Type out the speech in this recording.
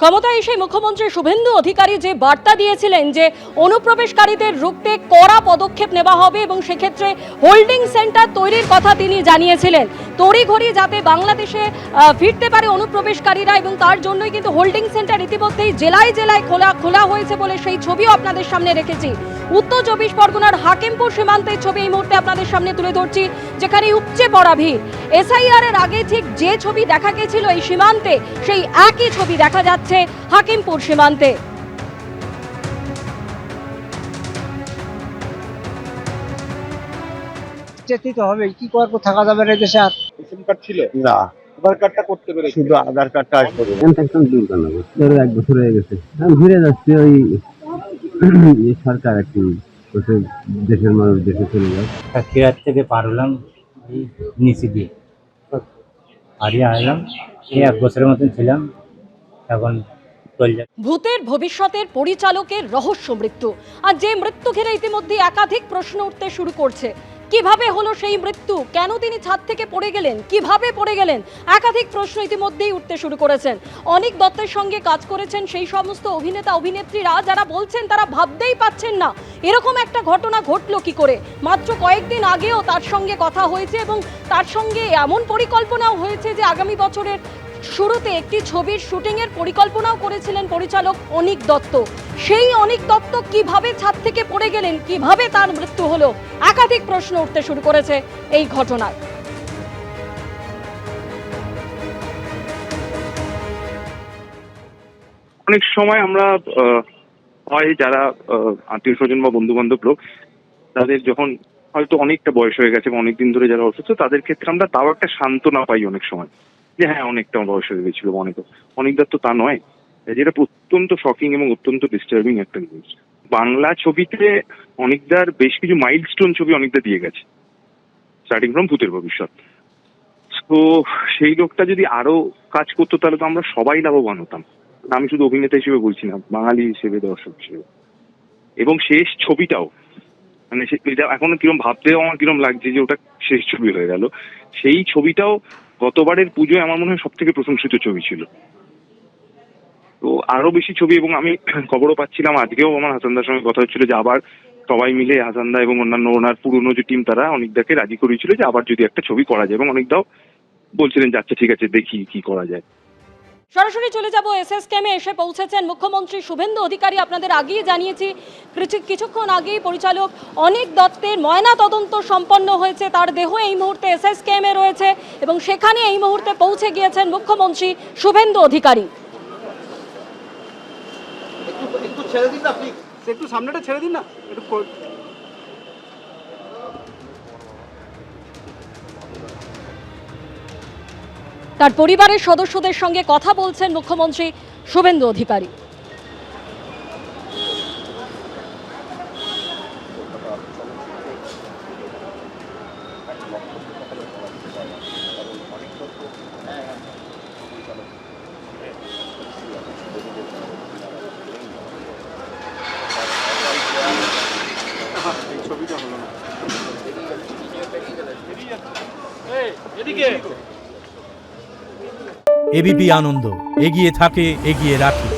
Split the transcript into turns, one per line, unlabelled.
ক্ষমতায় এসে মুখ্যমন্ত্রী শুভেন্দু অধিকারী যে বার্তা দিয়েছিলেন যে অনুপ্রবেশকারীদের রুখতে কড়া পদক্ষেপ নেওয়া হবে এবং সেক্ষেত্রে হোল্ডিং সেন্টার তৈরির কথা তিনি জানিয়েছিলেন। তড়িঘড়ি যাতে বাংলাদেশে ফিরতে পারে অনুপ্রবেশকারীরা এবং তার জন্যই কিন্তু হোল্ডিং সেন্টার ইতিমধ্যেই জেলায় জেলায় খোলা হয়েছে বলে সেই ছবিও আপনাদের সামনে রেখেছি। উত্তর 24 পরগনার হাকিমপুর সীমান্তের ছবি এই মুহূর্তে আপনাদের সামনে তুলে ধরছি, যেখানে উপচে পড়া ভিড়। এসআইআর এর আগে ঠিক যে ছবি দেখা গেছিল এই সীমান্তে, সেই একই ছবি দেখা যাচ্ছে হাকিমপুর সীমান্তে।
যেতেই তো হবে, কি করবো, থাকা যাবে না দেশে আর।
রেশন কার্ড ছিল
না,
আধার কার্ডটা করতে পেরেছি
শুধু আধার কার্ডটা আসবে।
ইনফেকশন দূর করা যাবে। ধরো 1 বছর হয়ে গেছে, আমি ঘুরে যাচ্ছি। ওই এই সরকার একটি দেশের মানুষ দেশে চলে যায়।
খেয়ার থেকে পার হলাম এই নিচে দিয়ে হারিয়ে আনলাম। এই 1 বছরের মতন ছিলাম, এখন চলে যাচ্ছে।
ভূতের ভবিষ্যতের পরিচালকের রহস্য মৃত্যু, আর যে মৃত্যু ঘিরে ইতিমধ্যে একাধিক প্রশ্ন উঠতে শুরু করছে। কিভাবে হলো সেই মৃত্যু, কেন তিনি ছাদ থেকে পড়ে গেলেন, কিভাবে পড়ে গেলেন, একাধিক প্রশ্ন ইতিমধ্যেই উঠতে শুরু করেছেন। অনেক দত্তের সঙ্গে কাজ করেছেন সেই সমস্ত অভিনেতা অভিনেত্রীরা যারা বলছেন তারা ভাবতেই পাচ্ছেন না এরকম একটা ঘটনা ঘটলো কি করে। মাত্র কয়েকদিন আগেও তার সঙ্গে কথা হয়েছে এবং তার সঙ্গে এমন পরিকল্পনাও হয়েছে যে আগামী বছরের শুরুতে একটি ছবির শুটিংয়ের পরিকল্পনাও করেছিলেন পরিচালক অনিক দত্ত। সেই অনিক দত্ত কিভাবে ছাদ থেকে পড়ে গেলেন, কিভাবে তার মৃত্যু হলো, একাধিক প্রশ্ন উঠতে শুরু করেছে এই ঘটনায়।
অনেক সময় আমরা হয় যারা আত্মীয় স্বজন বা বন্ধু বান্ধব লোক, তাদের যখন হয়তো অনেকটা বয়স হয়ে গেছে বা অনেকদিন ধরে যারা অসুস্থ, তাদের ক্ষেত্রে আমরা তাও একটা সান্ত্বনা পাই অনেক সময় যে হ্যাঁ অনেকটা বয়স হয়ে গেছিল। অনেকটা তো তা নয়, যেটা অত্যন্ত শকিং এবং অত্যন্ত ডিস্টার্বিং একটা নিউজ। বাংলা ছবিতে অনেকদার বেশ কিছু মাইলস্টোন ছবি অনেকটা দিয়ে গেছে, স্টার্টিং ফ্রম ভূতের ভবিষ্যৎ। তো সেই লোকটা যদি আরো কাজ করতো তাহলে তো আমরা সবাই লাভবান হতাম। আমি শুধু অভিনেতা হিসেবে বলছি না, বাঙালি হিসেবে, দর্শক হিসেবে। এবং শেষ ছবিটাও মানে এটা এখনো কিরম ভাবতেও আমার কিরম লাগছে যে ওটা শেষ ছবি হয়ে গেল। সেই ছবিটাও গতবারের পুজোয় আমার মনে হয় সব থেকে প্রশংসিত ছবি ছিল। তো আরো বেশি ছবি, এবং আমি খবরও পাচ্ছিলাম আজকেও আমার হাসানদার সঙ্গে কথা হচ্ছিল যে আবার সবাই মিলে হাসানদা এবং অন্যান্য ওনার পুরনো যে টিম তারা অনেকদাকে রাজি করিয়েছিল যে আবার যদি একটা ছবি করা যায়, এবং অনেকদাও বলছিলেন যে আচ্ছা ঠিক আছে দেখি কি করা যায়।
সরাসরি চলে যাব এসএসকেএমে। এসে পৌঁছেছেন মুখ্যমন্ত্রী শুভেন্দু অধিকারী। আপনাদের আগেই জানিয়েছি কিছুক্ষণ আগেই পরিচালক অনিক দত্তের ময়না তদন্ত সম্পন্ন হয়েছে, তার দেহ এই মুহূর্তে এসএসকেএমে রয়েছে এবং সেখানে এই মুহূর্তে পৌঁছে গিয়েছেন মুখ্যমন্ত্রী শুভেন্দু অধিকারী।
একটু ছেড়ে দিন না প্লিজ, একটু সামনেটা ছেড়ে দিন না একটু।
তার পরিবারের সদস্যদের সঙ্গে কথা বলছেন মুখ্যমন্ত্রী শুভেন্দু অধিকারী।
ছবিটা হলো না, এদিকে
এবিপি আনন্দ এগিয়ে থাকে, এগিয়ে রাখে।